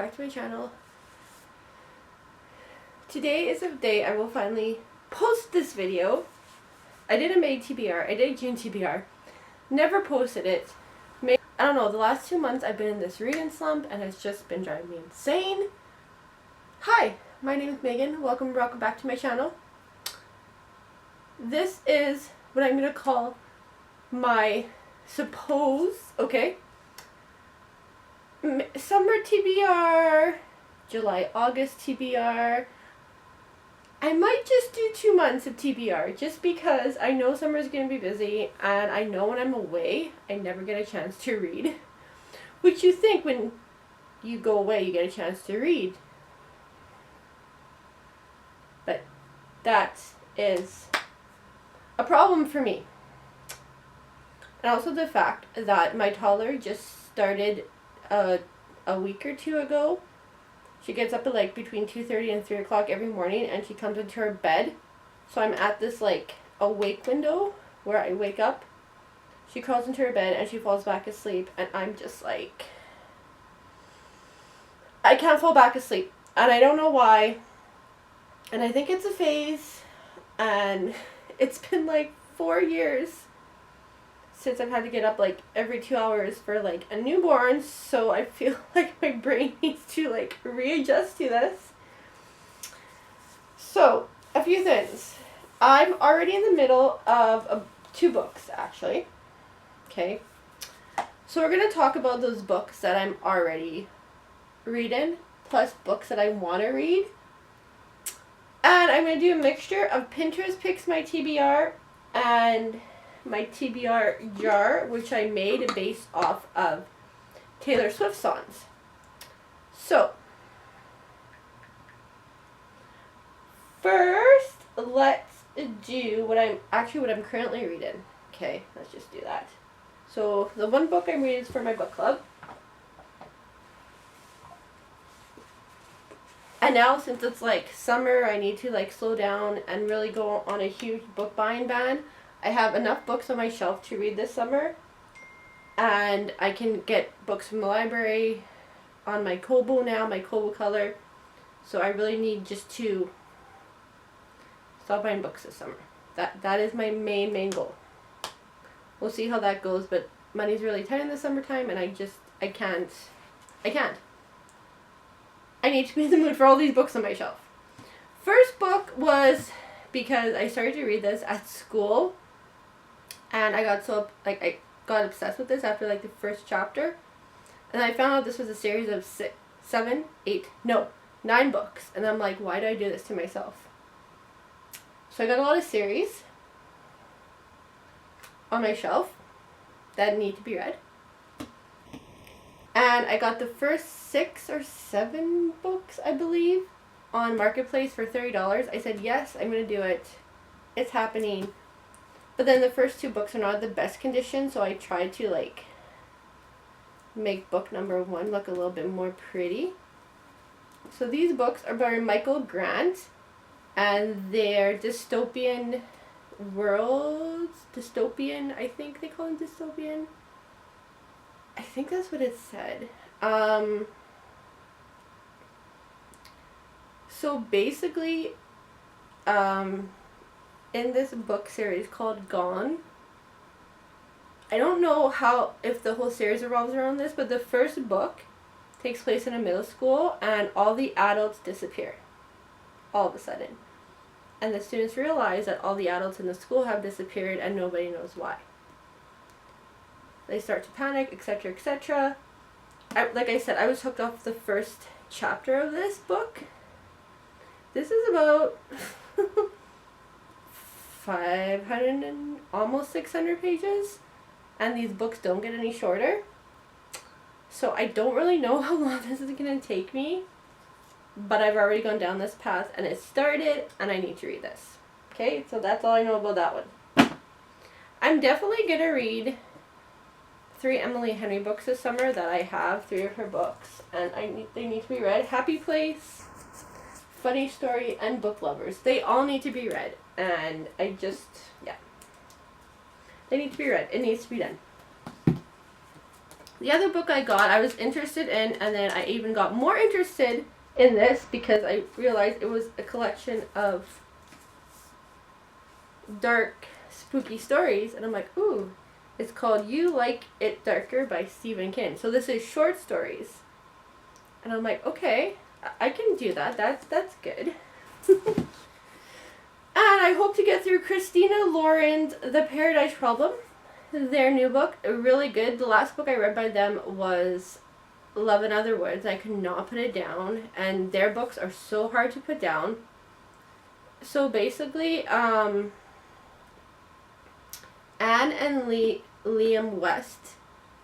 back to my channel. Today is the day I will finally post this video. I did a May TBR, I did a June TBR, never posted it. I don't know, the last 2 months I've been in this reading slump and it's just been driving me insane. Hi, my name is Megan. Welcome back to my channel. This is what I'm going to call my summer TBR, July, August TBR. I might just do 2 months of TBR just because I know summer's going to be busy and I know when I'm away I never get a chance to read. Which you think when you go away you get a chance to read. But that is a problem for me. And also the fact that my toddler just started a week or two ago. She gets up at like between 2:30 and 3 o'clock every morning and she comes into her bed. So I'm at this like awake window where I wake up. She crawls into her bed and she falls back asleep and I'm just like, I can't fall back asleep. And I don't know why. And I think it's a phase. And it's been like 4 years since I've had to get up like every 2 hours for like a newborn, so I feel like my brain needs to like readjust to this. So, a few things. I'm already in the middle of 2 books actually. Okay. So we're going to talk about those books that I'm already reading, plus books that I want to read. And I'm going to do a mixture of Pinterest picks my TBR and my TBR jar, which I made based off of Taylor Swift songs. So, first, let's do what I'm currently reading. Okay, let's just do that. So, the one book I'm reading is for my book club. And now, since it's like summer, I need to like slow down and really go on a huge book buying ban. I have enough books on my shelf to read this summer, and I can get books from the library on my Kobo now, my Kobo color, so I really need just to stop buying books this summer. That is my main goal. We'll see how that goes, but money's really tight in the summertime, and I can't. I need to be in the mood for all these books on my shelf. First book was because I started to read this at school. And I got obsessed with this after like the first chapter. And I found out this was a series of 9 books. And I'm like, why do I do this to myself? So I got a lot of series on my shelf that need to be read. And I got the first 6 or 7 books, I believe, on Marketplace for $30. I said, yes, I'm going to do it. It's happening. But then the first 2 books are not the best condition, so I tried to like make book number 1 look a little bit more pretty. So these books are by Michael Grant, and they're dystopian worlds. Dystopian, I think they call them dystopian. I think that's what it said. So basically, in this book series called Gone, I don't know if the whole series revolves around this, but the first book takes place in a middle school and all the adults disappear all of a sudden. And the students realize that all the adults in the school have disappeared and nobody knows why. They start to panic, etc., etc. Like I said, I was hooked off the first chapter of this book. This is about 500 and almost 600 pages, and these books don't get any shorter. So I don't really know how long this is going to take me, but I've already gone down this path and it started and I need to read this. Okay, so that's all I know about that one. I'm definitely going to read 3 Emily Henry books this summer that I have, 3 of her books, and they need to be read. Happy Place, Funny Story, and Book Lovers. They all need to be read, and they need to be read. It needs to be done. The other book I got, I was interested in, and then I even got more interested in this because I realized it was a collection of dark, spooky stories, and I'm like, ooh, it's called You Like It Darker by Stephen King. So this is short stories. And I'm like, okay, I can do that. That's good. And I hope to get through Christina Lauren's The Paradise Problem. Their new book, really good. The last book I read by them was Love in Other Words. I could not put it down, and their books are so hard to put down. So basically, Anne and Liam West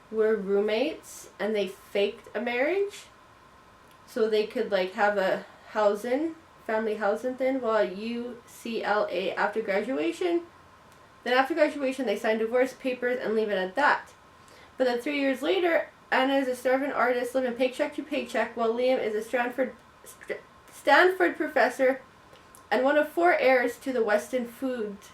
were roommates, and they faked a marriage so they could like have a family housing thing while UCLA after graduation. Then after graduation, they signed divorce papers and leave it at that. But then 3 years later, Anna is a starving artist living paycheck to paycheck, while Liam is a Stanford professor and one of 4 heirs to the Weston Foods.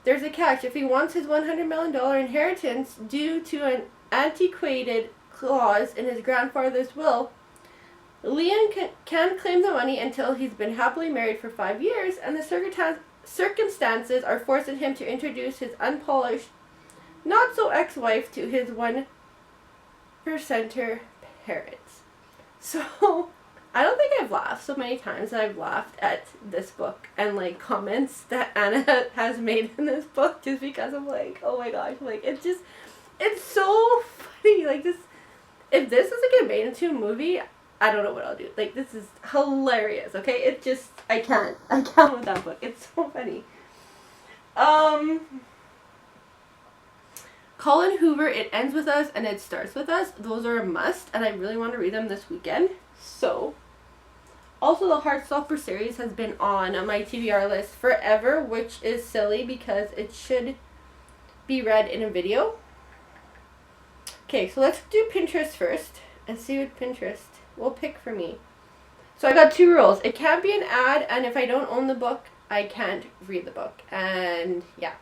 There's a catch. If he wants his $100 million inheritance due to an antiquated clause in his grandfather's will, Liam can't claim the money until he's been happily married for 5 years, and the circumstances are forcing him to introduce his unpolished, not-so-ex-wife to his 1%er parents. So, I don't think I've laughed so many times that I've laughed at this book and, like, comments that Anna has made in this book just because I'm like, oh my gosh, like, it's so funny. Like, if this is to get made into a movie, I don't know what I'll do. Like, this is hilarious, okay? I can't with that book. It's so funny. Colin Hoover, It Ends With Us and It Starts With Us. Those are a must, and I really want to read them this weekend. So, also the Heartstopper series has been on my TBR list forever, which is silly because it should be read in a video. Okay, so let's do Pinterest first and see what Pinterest will pick for me. So I got 2 rules. It can't be an ad, and if I don't own the book, I can't read the book. And yeah.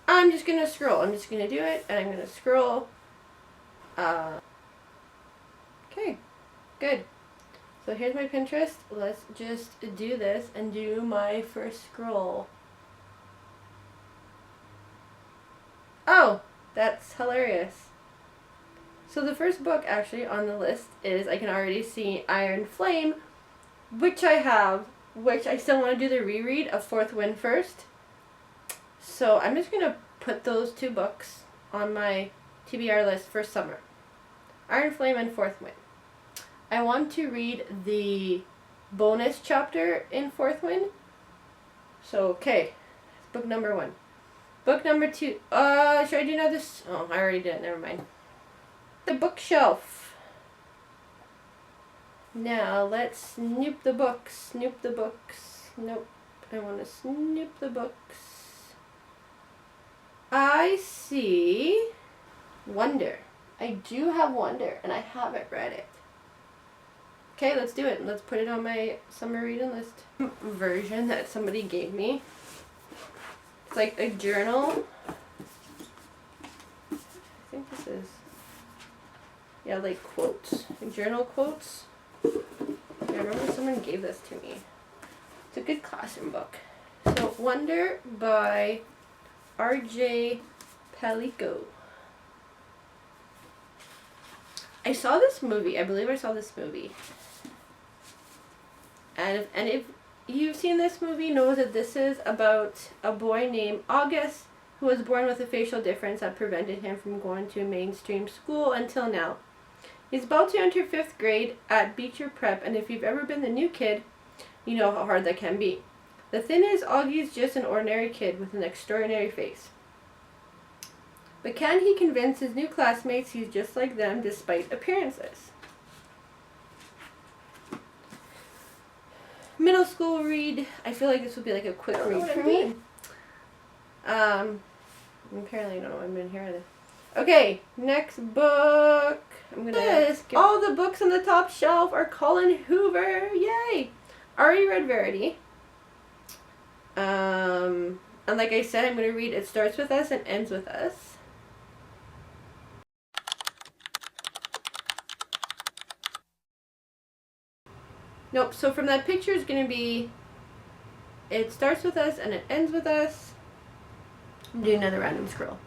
I'm just going to scroll. I'm just going to do it, and I'm going to scroll. Okay, good. So here's my Pinterest. Let's just do this and do my first scroll. Oh, that's hilarious. So the first book actually on the list is, I can already see, Iron Flame, which I have, which I still want to do the reread of Fourth Wind first. So I'm just going to put those 2 books on my TBR list for summer. Iron Flame and Fourth Wind. I want to read the bonus chapter in Fourth Wind. So, okay. Book number 1. Book number 2. Should I do another? Oh, I already did. Never mind. The bookshelf. Now, let's snoop the books. Snoop the books. Nope. I want to snoop the books. I see Wonder. I do have Wonder, and I haven't read it. Okay, let's do it. Let's put it on my summer reading list. Version that somebody gave me. It's like a journal. I think this is, yeah, like quotes. Like journal quotes. I remember someone gave this to me. It's a good classroom book. So, Wonder by R.J. Palico. I saw this movie. I believe I saw this movie. And if you've seen this movie, knows that this is about a boy named August who was born with a facial difference that prevented him from going to a mainstream school until now. He's about to enter 5th grade at Beecher Prep, and if you've ever been the new kid, you know how hard that can be. The thing is, Augie's just an ordinary kid with an extraordinary face. But can he convince his new classmates he's just like them despite appearances? Middle school read. I feel like this would be like a quick read for me. Apparently I don't know what I'm doing here either. Okay, next book. I'm gonna all the books on the top shelf are Colin Hoover. Yay! Already read Verity. And like I said, I'm going to read It Starts With Us and Ends With Us. Nope, so from that picture is going to be It Starts With Us and It Ends With Us. I'm doing another random scroll.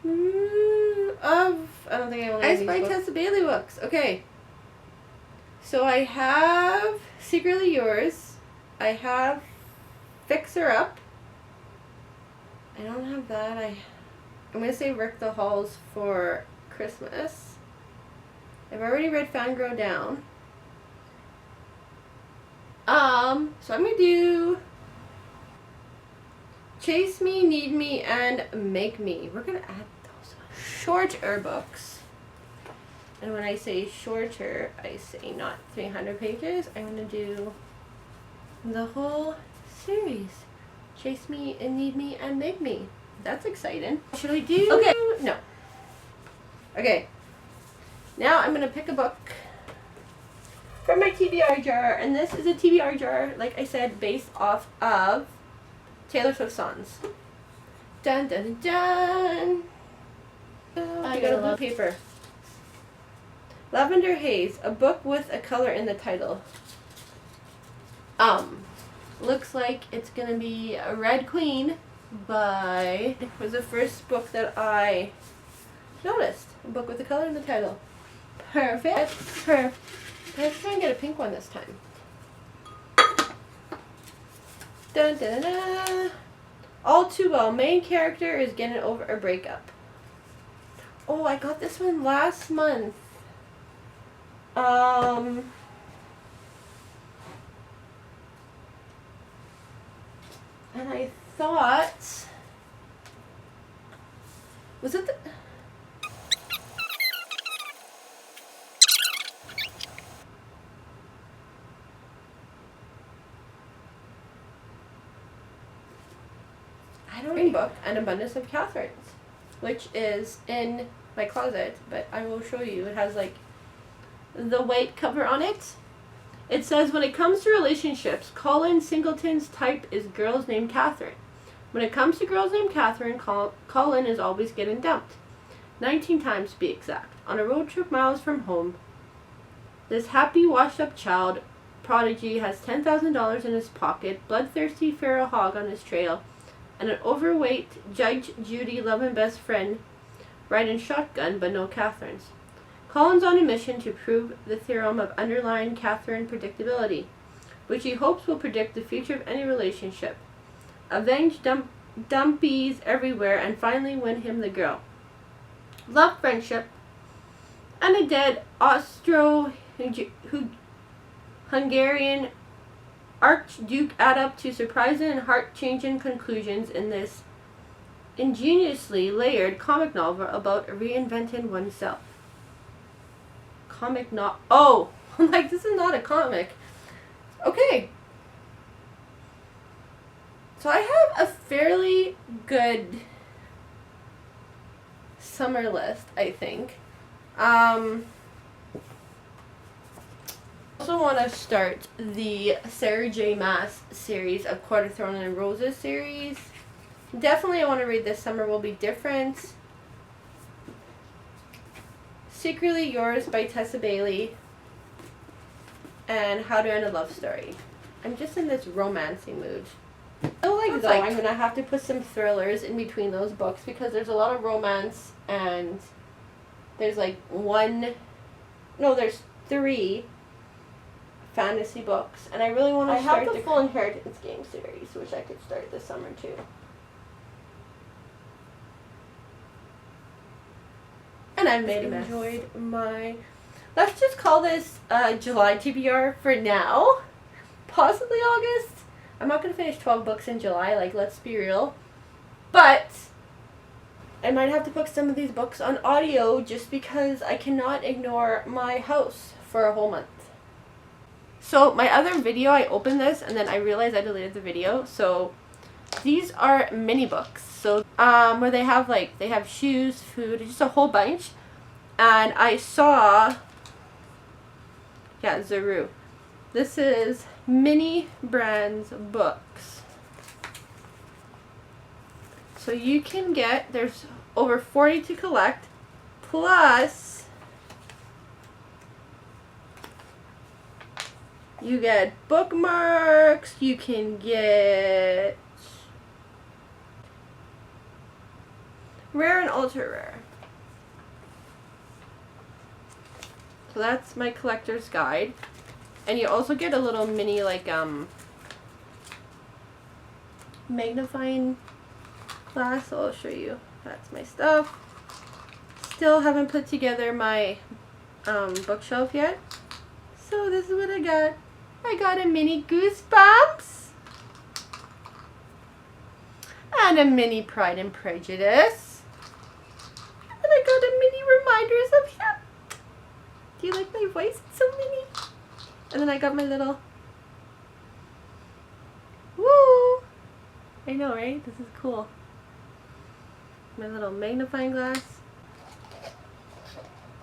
I don't think I want to. I by Tessa Bailey books. Okay. So I have Secretly Yours. I have Fixer Up. I don't have that. I'm gonna say Rick the Halls for Christmas. I've already read Fangirl Down. So I'm gonna do Chase Me, Need Me, and Make Me. We're gonna add those shorter books. And when I say shorter, I say not 300 pages. I'm gonna do the whole series. Chase Me and Need Me and Make Me. That's exciting. Should I do? Okay. No. Okay. Now I'm gonna pick a book from my TBR jar, and this is a TBR jar, like I said, based off of Taylor Swift songs. Dun dun dun. I got a blue paper. Lavender Haze, a book with a color in the title. Looks like it's gonna be a Red Queen by, it was the first book that I noticed. A book with a color in the title. Perfect. Perfect. Let's try and get a pink one this time. Dun, dun, dun, dun. All Too Well. Main character is getting over a breakup. Oh, I got this one last month. And I thought, was it the... I don't know. Book, An Abundance of Catherines, which is in my closet, but I will show you. It has like the white cover on it. It says, when it comes to relationships, Colin Singleton's type is girls named Catherine. When it comes to girls named Catherine, Colin is always getting dumped. 19 times to be exact. On a road trip miles from home, this happy, washed-up child prodigy has $10,000 in his pocket, bloodthirsty feral hog on his trail, and an overweight Judge Judy loving best friend riding shotgun, but no Catherines. Colin's on a mission to prove the theorem of underlying Catherine predictability, which he hopes will predict the future of any relationship, avenge dumpies everywhere, and finally win him the girl. Love, friendship, and a dead Austro-Hungarian Archduke add up to surprising and heart-changing conclusions in this ingeniously layered comic novel about reinventing oneself. Comic not... Oh! I'm like, this is not a comic. Okay. So I have a fairly good summer list, I think. I also want to start the Sarah J. Maas series of Court of Thorns and Roses series. Definitely I want to read This Summer Will Be Different. Secretly Yours by Tessa Bailey. And How to End a Love Story. I'm just in this romancing mood. I feel like though I'm going to have to put some thrillers in between those books because there's a lot of romance and there's like there's 3 fantasy books, and I really want to start the Full Inheritance game series, which I could start this summer too. And I've enjoyed my... Let's just call this July TBR for now. Possibly August. I'm not going to finish 12 books in July, like, let's be real. But I might have to put some of these books on audio just because I cannot ignore my house for a whole month. So my other video, I opened this and then I realized I deleted the video. So these are mini books. So where they have shoes, food, just a whole bunch. And I saw, yeah, Zaru. This is mini brands books. So you can get, there's over 40 to collect, plus you get bookmarks, you can get rare and ultra rare. So that's my collector's guide. And you also get a little mini like magnifying glass. So I'll show you. That's my stuff. Still haven't put together my bookshelf yet. So this is what I got. I got a mini Goosebumps. And a mini Pride and Prejudice. And I got a mini Reminders of Him. Do you like my voice? It's so mini. And then I got my little, woo! I know, right? This is cool. My little magnifying glass.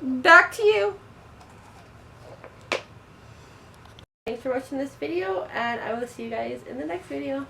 Back to you. Thanks for watching this video, and I will see you guys in the next video.